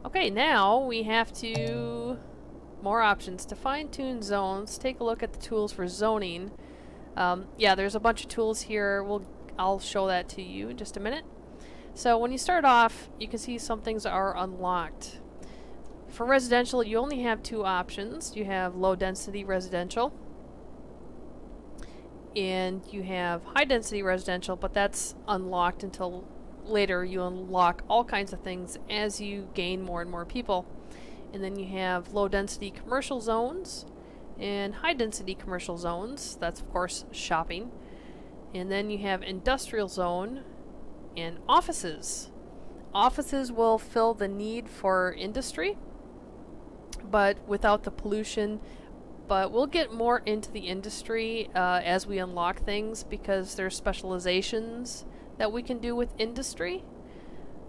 Okay, now we have to... More options. To fine-tune zones, take a look at the tools for zoning. Yeah, there's a bunch of tools here. I'll show that to you in just a minute. So when you start off, you can see some things are unlocked. For residential, you only have two options. You have low-density residential, and you have high-density residential, but that's unlocked until later. You unlock all kinds of things as you gain more and more people. And then you have low-density commercial zones and high-density commercial zones. That's, of course, shopping. And then you have industrial zone and offices. Offices will fill the need for industry, but without the pollution. But we'll get more into the industry as we unlock things, because there's specializations that we can do with industry.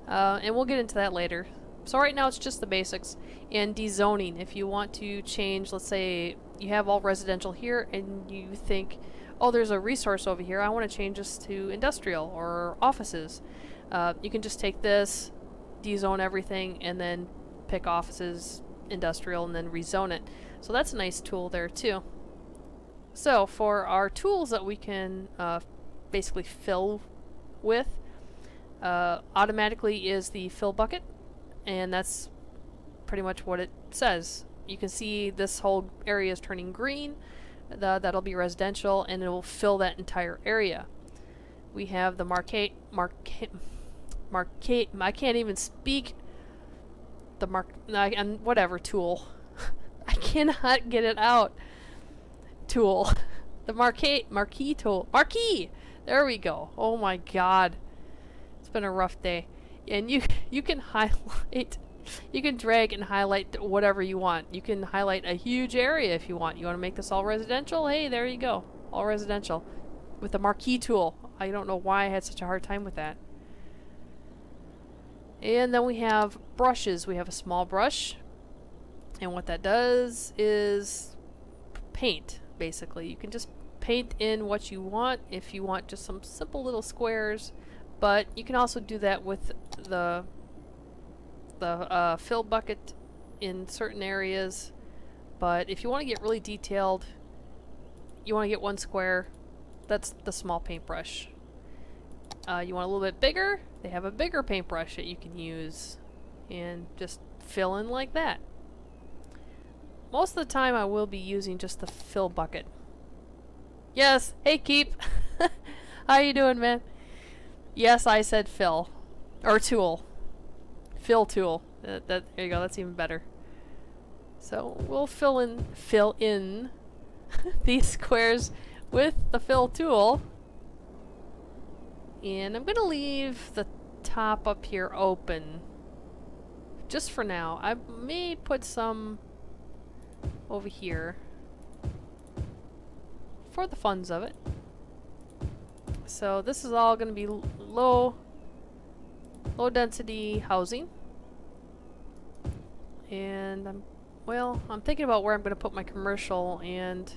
And we'll get into that later. So right now it's just the basics. And dezoning, if you want to change, let's say you have all residential here and you think, oh, there's a resource over here, I want to change this to industrial or offices. You can just take this, dezone everything, and then pick offices, industrial, and then rezone it. So that's a nice tool there too. So for our tools that we can basically fill with, automatically is the fill bucket. And that's pretty much what it says. You can see this whole area is turning green. That'll be residential, and it will fill that entire area. We have the I can't even speak. The whatever tool. I cannot get it out. Tool. The marquee tool. Marquee! There we go. Oh my god. It's been a rough day. And you can highlight, you can drag and highlight whatever you want. You can highlight a huge area if you want. You want to make this all residential? Hey, there you go. All residential. With the marquee tool. I don't know why I had such a hard time with that. And then we have brushes. We have a small brush. And what that does is paint, basically. You can just paint in what you want. If you want just some simple little squares. But you can also do that with the fill bucket in certain areas. But if you want to get really detailed, you want to get one square, that's the small paintbrush. You want a little bit bigger, they have a bigger paintbrush that you can use and just fill in like that. Most of the time I will be using just the fill bucket. Yes, hey Keep! How you doing, man? Yes, I said fill. Or tool. Fill tool. There you go, that's even better. So we'll fill in these squares with the fill tool. And I'm going to leave the top up here open. Just for now. I may put some over here. For the funs of it. So this is all going to be low density housing. And I'm thinking about where I'm going to put my commercial, and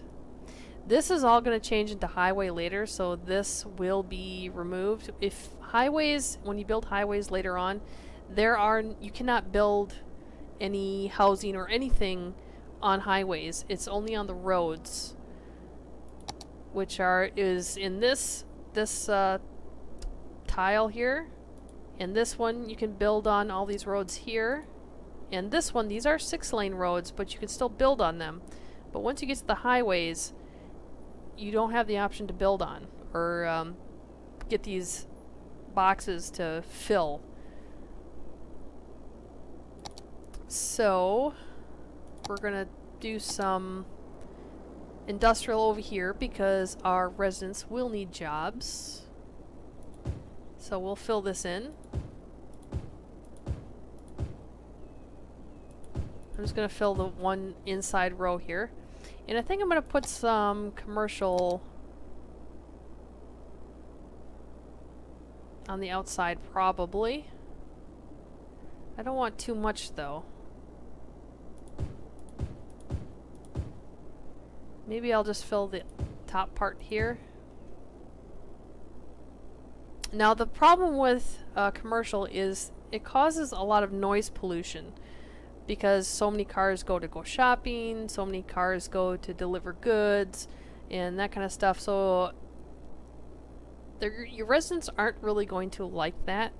this is all going to change into highway later, so this will be removed. If highways, when you build highways later on, you cannot build any housing or anything on highways. It's only on the roads, which is in this tile here, and this one you can build on all these roads here, and this one, these are 6-lane roads, but you can still build on them. But once you get to the highways, you don't have the option to build on or get these boxes to fill. So we're gonna do some industrial over here because our residents will need jobs. So we'll fill this in. I'm just going to fill the one inside row here. And I think I'm going to put some commercial on the outside probably. I don't want too much though. Maybe I'll just fill the top part here. Now the problem with commercial is it causes a lot of noise pollution because so many cars go shopping, so many cars go to deliver goods, and that kind of stuff. So your residents aren't really going to like that.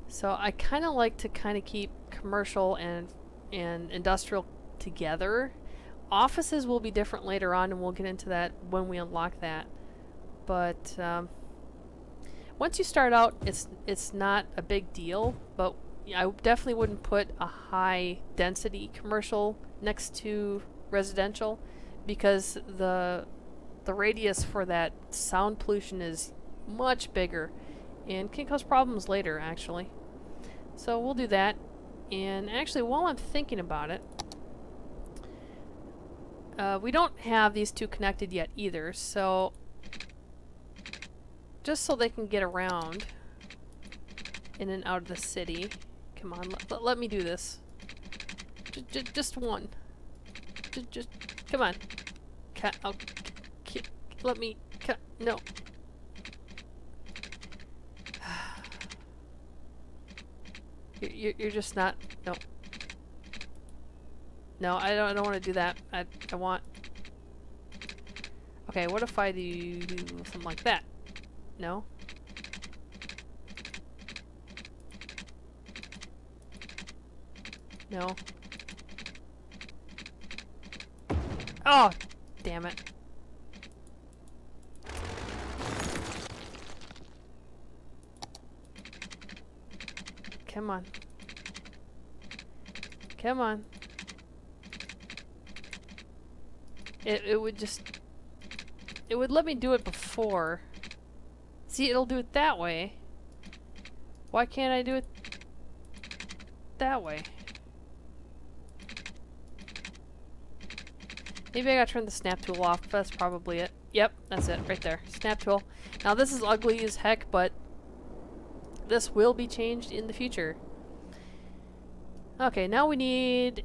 So I kind of like to keep commercial and industrial together. Offices will be different later on, and we'll get into that when we unlock that. But once you start out, it's not a big deal. But I definitely wouldn't put a high density commercial next to residential, because the radius for that sound pollution is much bigger and can cause problems later, actually. So we'll do that. And actually, while I'm thinking about it, we don't have these two connected yet either, so just so they can get around in and out of the city. Come on, let me do this. Just one. Just come on. Let me. No. You're just not. No. No, I don't want to do that. I want. Okay, what if I do something like that? No. No. Oh, damn it. Come on. Come on. It would just... It would let me do it before. See, it'll do it that way. Why can't I do it that way? Maybe I gotta turn the snap tool off. That's probably it. Yep, that's it, right there. Snap tool. Now this is ugly as heck, but this will be changed in the future. Okay, now we need...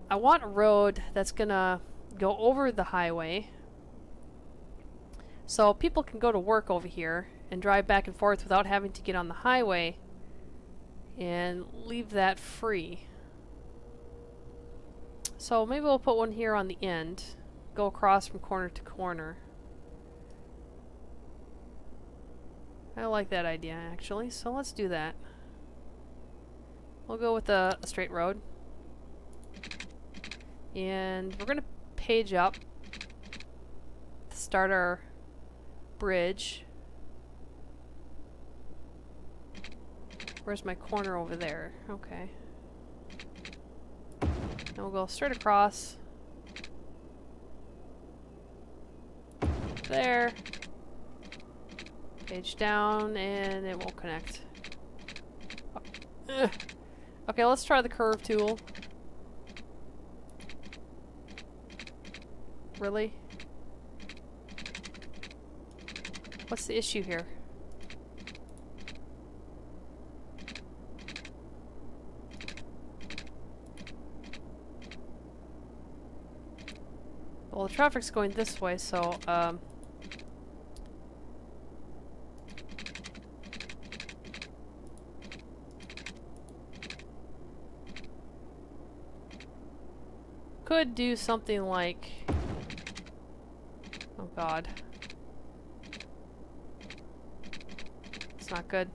I want a road that's gonna go over the highway, so people can go to work over here and drive back and forth without having to get on the highway, and leave that free. So maybe we'll put one here on the end, go across from corner to corner. I like that idea, actually, so let's do that. We'll go with a straight road. And we're gonna page up to start our bridge. Where's my corner over there? Okay. And we'll go straight across. There. Page down, and it won't connect. Ugh. Okay, let's try the curve tool. Really? What's the issue here? Well, the traffic's going this way, so, could do something like... Oh god. It's not good.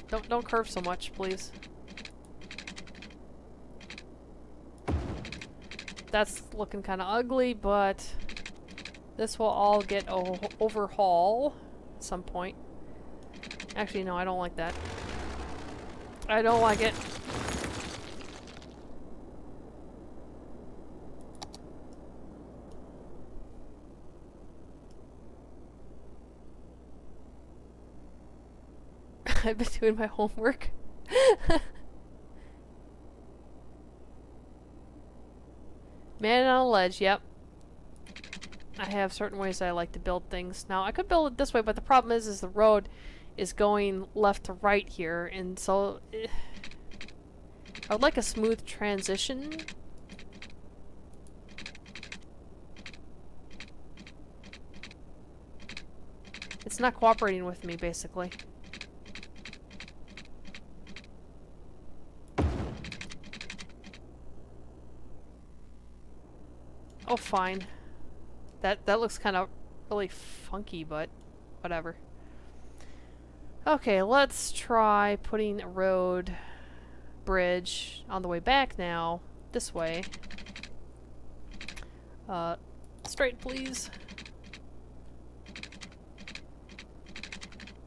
Don't curve so much, please. That's looking kind of ugly, but this will all get overhaul at some point. Actually, no, I don't like that. I don't like it. I've been doing my homework. Man on a ledge, yep. I have certain ways I like to build things. Now, I could build it this way, but the problem is the road is going left to right here, and so... I would like a smooth transition. It's not cooperating with me, basically. Oh, fine. That looks kind of really funky, but whatever. Okay, let's try putting a road bridge on the way back now. This way. Straight, please.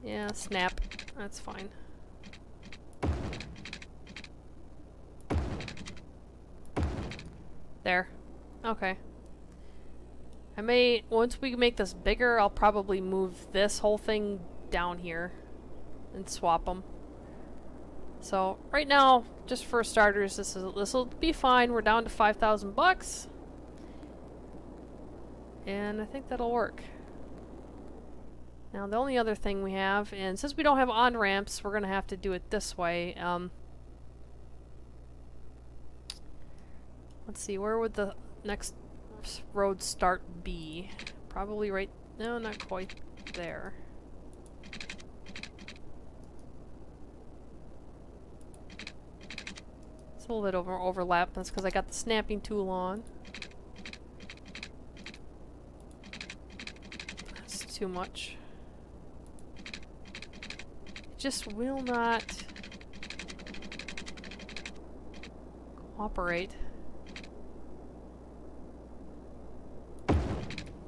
Yeah, snap. That's fine. There. Okay. I may, once we make this bigger, I'll probably move this whole thing down here and swap them. So right now, just for starters, this will be fine. We're down to 5,000 bucks, and I think that'll work. Now the only other thing we have, and since we don't have on-ramps, we're gonna have to do it this way. Let's see, where would the next road start be? Probably right, no, not quite there. It's a little bit overlap. That's because I got the snapping tool on. That's too much. It just will not cooperate.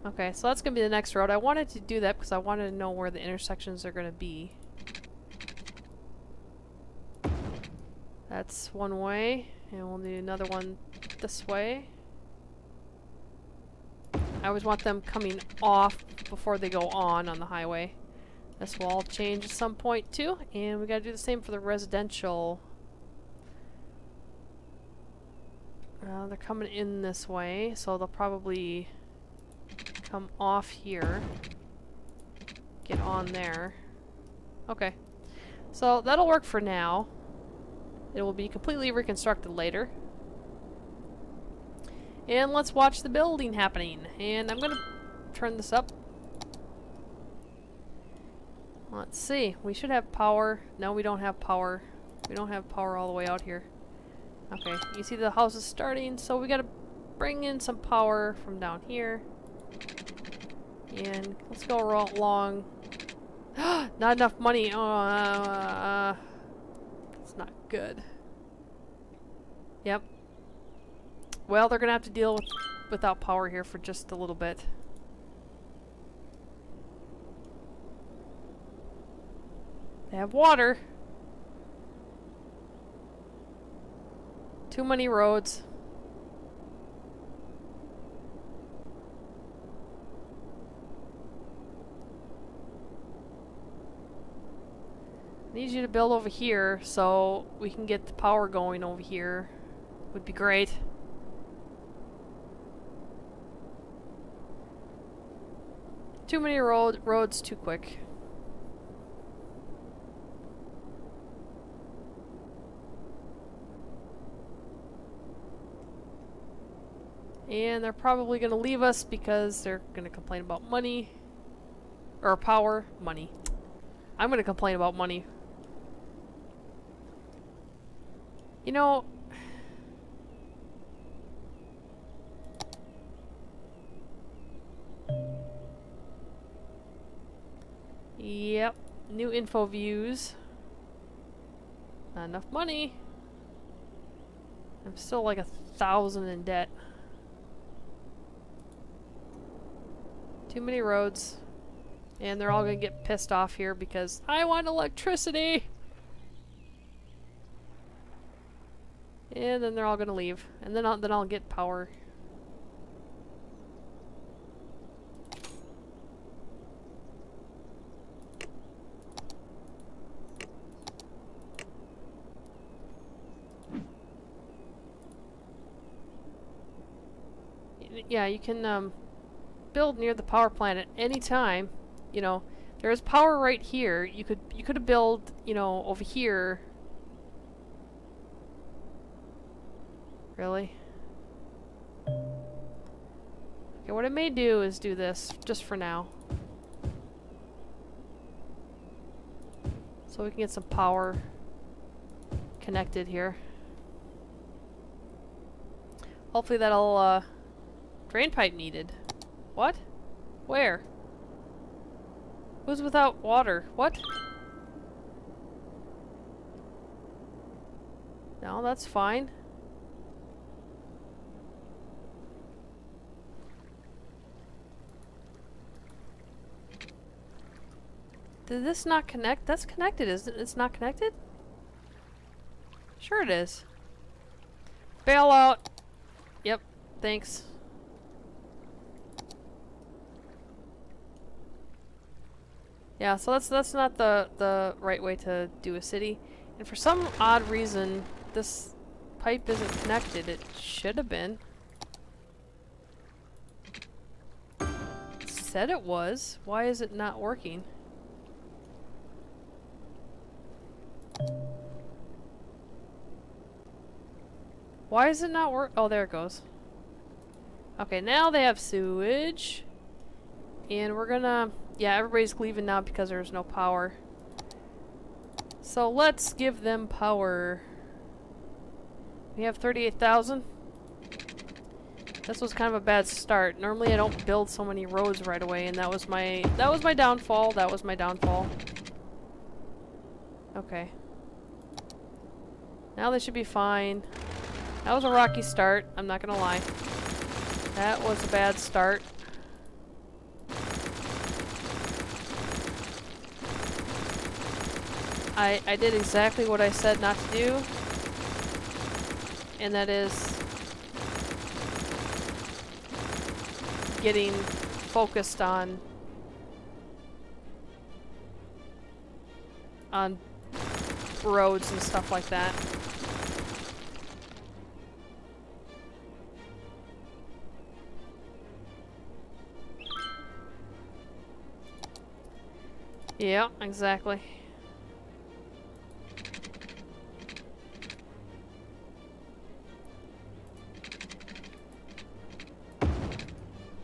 Okay, so that's going to be the next road. I wanted to do that because I wanted to know where the intersections are going to be. That's one way, and we'll need another one this way. I always want them coming off before they go on the highway. This will all change at some point too, and we got to do the same for the residential. They're coming in this way, so they'll probably come off here, get on there. Okay, so that'll work for now. It will be completely reconstructed later. And let's watch the building happening. And I'm gonna turn this up. Let's see, we should have power. No, we don't have power. We don't have power all the way out here. Okay, you see the house is starting, so we gotta bring in some power from down here. And let's go along. Not enough money. Oh, it's not good. Yep. Well, they're gonna have to deal without power here for just a little bit. They have water. Too many roads. Need you to build over here so we can get the power going over here. Would be great. Too many roads too quick. And they're probably going to leave us because they're going to complain about money. Or power. Money. I'm going to complain about money. You know... Yep. New info views. Not enough money. I'm still like 1,000 in debt. Too many roads. And they're all gonna get pissed off here because I want electricity! And then they're all gonna leave. And then I'll get power. Yeah, you can build near the power plant at any time. You know, there's power right here. You could have built, you know, over here. Really? Okay, what I may do is do this just for now. So we can get some power connected here. Hopefully that'll, drain pipe needed. What? Where? Who's without water? What? No, that's fine. Did this not connect? That's connected, isn't it? It's not connected? Sure it is. Bail out. Yep, thanks. Yeah, so that's not the right way to do a city. And for some odd reason, this pipe isn't connected. It should have been. It said it was. Why is it not working? Why is it not work? Oh, there it goes. Okay, now they have sewage. And we're gonna... Yeah, everybody's leaving now because there's no power. So let's give them power. We have 38,000. This was kind of a bad start. Normally I don't build so many roads right away, and that was my downfall. That was my downfall. Okay. Now they should be fine. That was a rocky start, I'm not gonna lie. That was a bad start. I did exactly what I said not to do. And that is getting focused on roads and stuff like that. Yeah, exactly.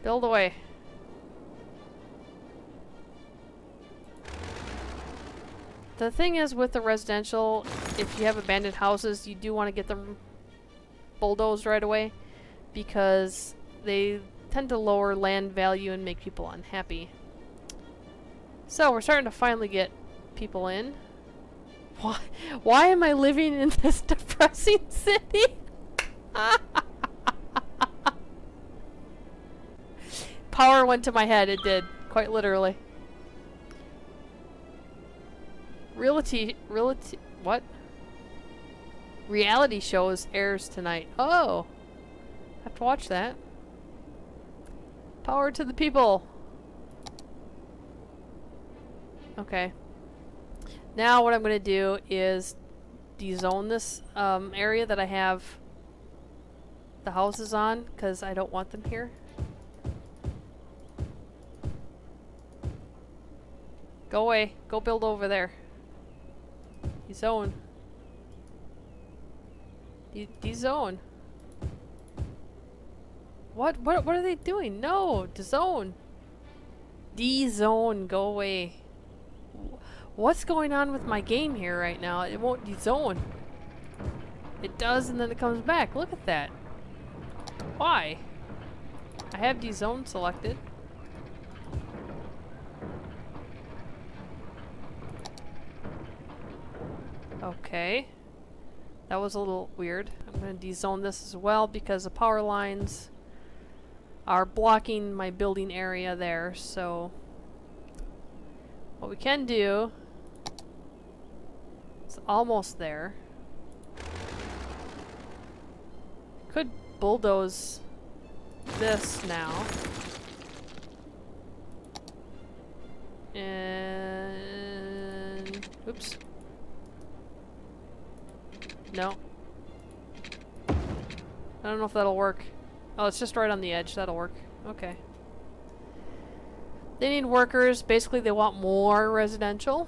Build away. The thing is with the residential, if you have abandoned houses, you do want to get them bulldozed right away because they tend to lower land value and make people unhappy. So we're starting to finally get people in. Why am I living in this depressing city? Power went to my head, it did. Quite literally. What? Reality shows airs tonight. Oh! I have to watch that. Power to the people! Okay. Now what I'm going to do is dezone this area that I have the houses on, because I don't want them here. Go away. Go build over there. Dezone. Dezone. What are they doing? No! Dezone. Dezone. Go away. What's going on with my game here right now? It won't dezone. It does and then it comes back. Look at that. Why? I have dezone selected. Okay. That was a little weird. I'm going to dezone this as well because the power lines are blocking my building area there. So what we can do, it's almost there. Could bulldoze this now. And oops. No. I don't know if that'll work. Oh, it's just right on the edge. That'll work. Okay. They need workers. Basically, they want more residential.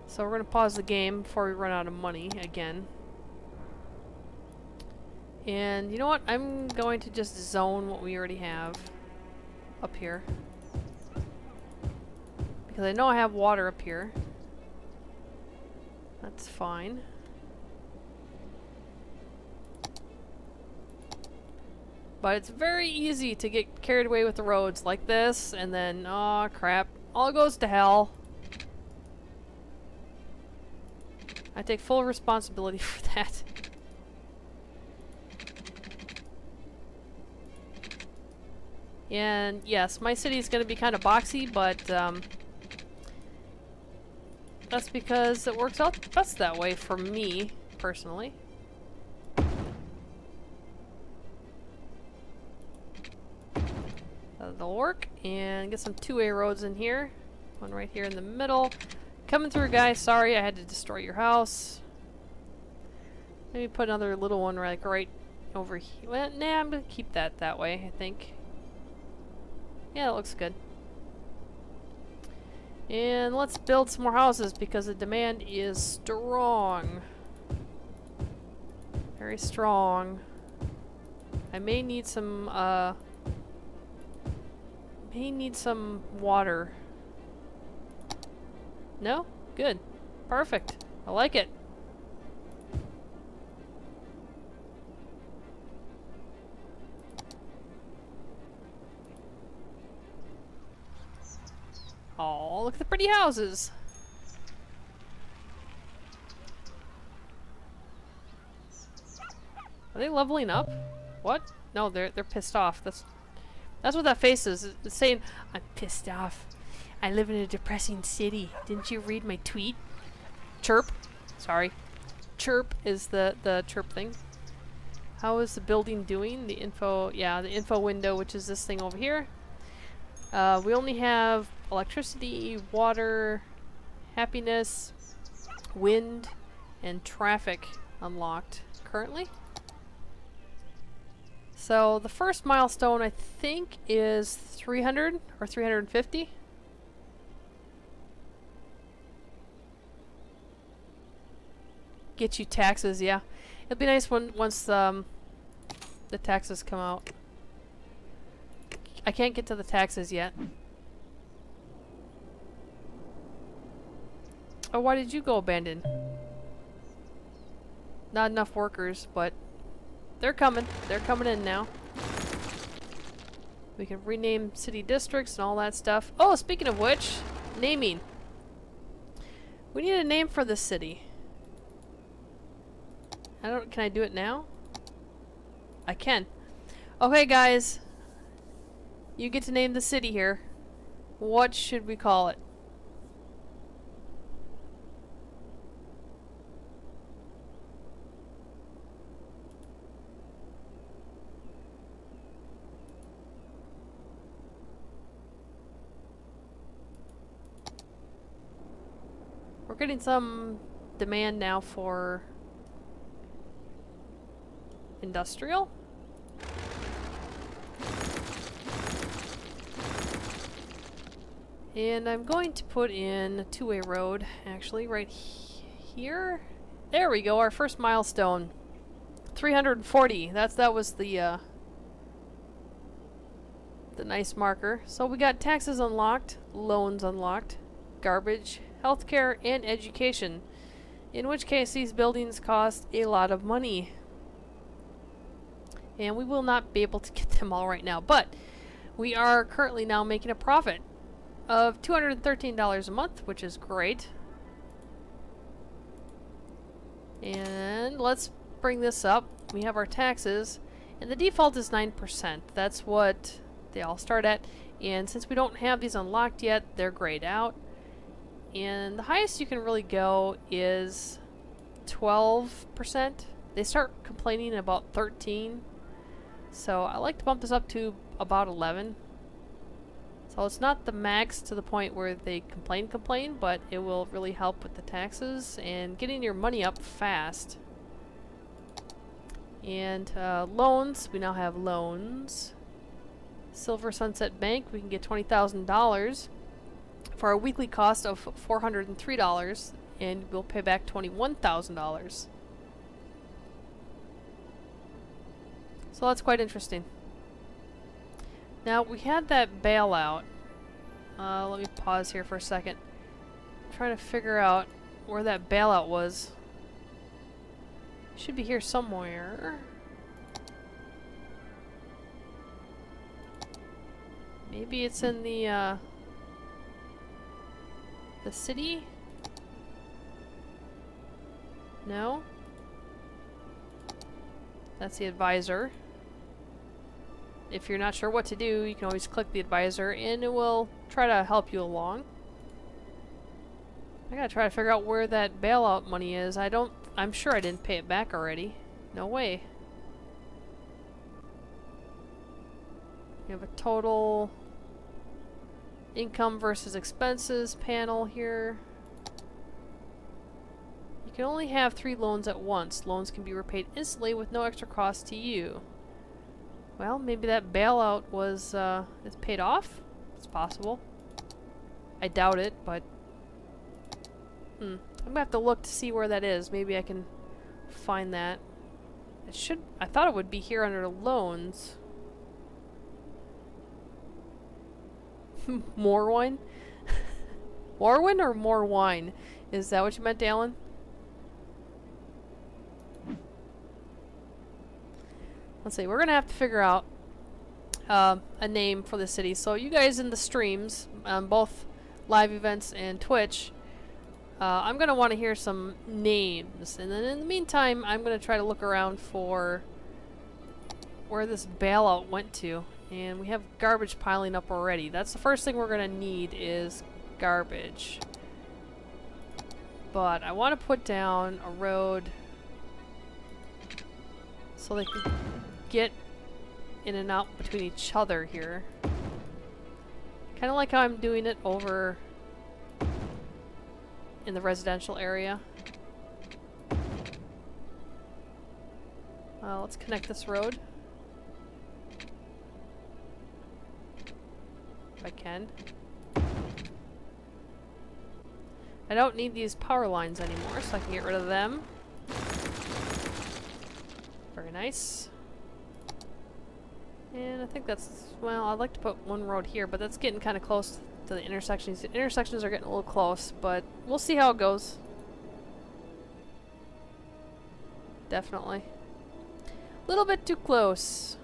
So we're going to pause the game before we run out of money again. And you know what? I'm going to just zone what we already have up here. because I know I have water up here. That's fine. But it's very easy to get carried away with the roads like this, and then, oh crap, all goes to hell. I take full responsibility for that. And yes, my city is going to be kind of boxy, but that's because it works out best that way for me, personally. That'll work. And get some two-way roads in here. One right here in the middle. Coming through, guys. Sorry, I had to destroy your house. Maybe put another little one like right over here. Well, nah, I'm gonna keep that way, I think. Yeah, that looks good. And let's build some more houses because the demand is strong. Very strong. I may need some water. No? Good. Perfect. I like it. Oh, look at the pretty houses. Are they leveling up? What? No, they're pissed off. That's what that face is. It's saying, I'm pissed off. I live in a depressing city. Didn't you read my tweet? Chirp. Sorry. Chirp is the chirp thing. How is the building doing? The info, yeah, the info window, which is this thing over here. We only have electricity, water, happiness, wind, and traffic unlocked currently. So the first milestone I think is 300 or 350. Get you taxes, yeah. It'll be nice once the taxes come out. I can't get to the taxes yet. Oh, why did you go abandoned? Not enough workers, but they're coming. They're coming in now. We can rename city districts and all that stuff. Oh, speaking of which, naming. We need a name for the city. Can I do it now? I can. Okay, guys. You get to name the city here. What should we call it? We're getting some demand now for industrial. And I'm going to put in a two-way road, actually, right here. There we go, our first milestone. 340. That was the nice marker. So we got taxes unlocked, loans unlocked, garbage, healthcare, and education. In which case, these buildings cost a lot of money. And we will not be able to get them all right now. But we are currently now making a profit of $213 a month, which is great. And let's bring this up. We have our taxes, and the default is 9%. That's what they all start at. And since we don't have these unlocked yet, they're grayed out. And the highest you can really go is 12%. They start complaining about 13. So I like to bump this up to about 11. So it's not the max to the point where they complain, but it will really help with the taxes and getting your money up fast. And loans, we now have loans. Silver Sunset Bank, we can get $20,000 for a weekly cost of $403, and we'll pay back $21,000. So that's quite interesting. Now, we had that bailout Let me pause here for a second. I'm trying to figure out where that bailout was. Should be here somewhere. Maybe it's in the city? No? That's the advisor. If you're not sure what to do, you can always click the advisor and it will try to help you along. I gotta try to figure out where that bailout money is. I'm sure I didn't pay it back already. No way. You have a total income versus expenses panel here. You can only have 3 loans at once. Loans can be repaid instantly with no extra cost to you. Well, maybe that bailout was, is paid off? It's possible. I doubt it, but... I'm gonna have to look to see where that is. Maybe I can find that. I thought it would be here under loans. More wine? More wine or more wine? Is that what you meant, Alan? Let's see, we're gonna have to figure out a name for the city. So you guys in the streams, both live events and Twitch, I'm gonna want to hear some names. And then in the meantime, I'm gonna try to look around for where this bailout went to. And we have garbage piling up already. That's the first thing we're gonna need is garbage. But I want to put down a road so they can get in and out between each other here. Kind of like how I'm doing it over in the residential area. Let's connect this road. If I can. I don't need these power lines anymore, so I can get rid of them. Very nice. And I think that's, well, I'd like to put one road here, but that's getting kind of close to the intersections. The intersections are getting a little close, but we'll see how it goes. Definitely. A little bit too close.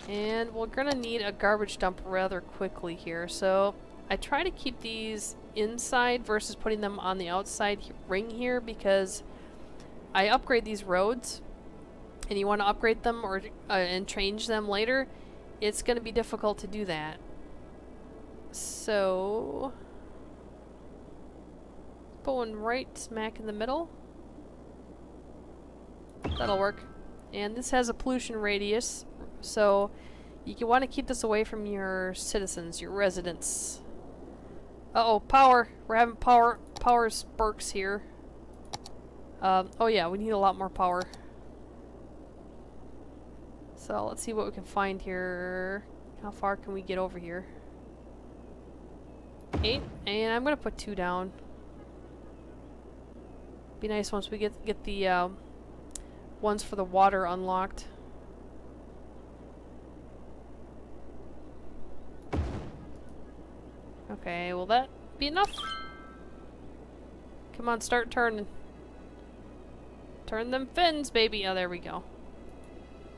And we're gonna need a garbage dump rather quickly here, so I try to keep these inside versus putting them on the outside ring here because I upgrade these roads and you want to upgrade them or and change them later, it's going to be difficult to do that. So put one right smack in the middle. That'll work. And this has a pollution radius, so you want to keep this away from your citizens, your residents. Uh-oh, power! We're having power spurts here. Oh yeah, we need a lot more power. So let's see what we can find here. How far can we get over here? 8, and I'm gonna put 2 down. Be nice once we get the ones for the water unlocked. Okay, will that be enough? Come on, start turning. Turn them fins, baby. Oh, there we go.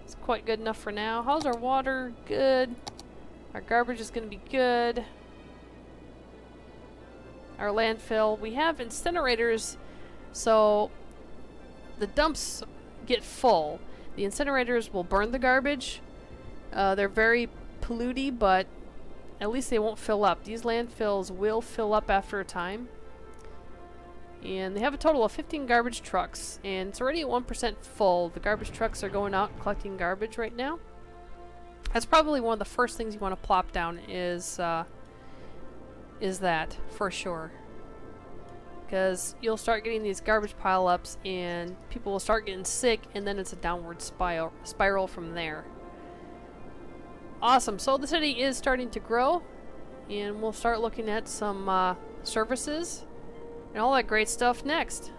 It's quite good enough for now. How's our water? Good. Our garbage is going to be good. Our landfill. We have incinerators, so the dumps get full. The incinerators will burn the garbage. They're very polluty, but at least they won't fill up. These landfills will fill up after a time. And they have a total of 15 garbage trucks, and it's already at 1% full. The garbage trucks are going out collecting garbage right now. That's probably one of the first things you want to plop down is that, for sure. Because you'll start getting these garbage pile-ups, and people will start getting sick, and then it's a downward spiral from there. Awesome, so the city is starting to grow, and we'll start looking at some services and all that great stuff next.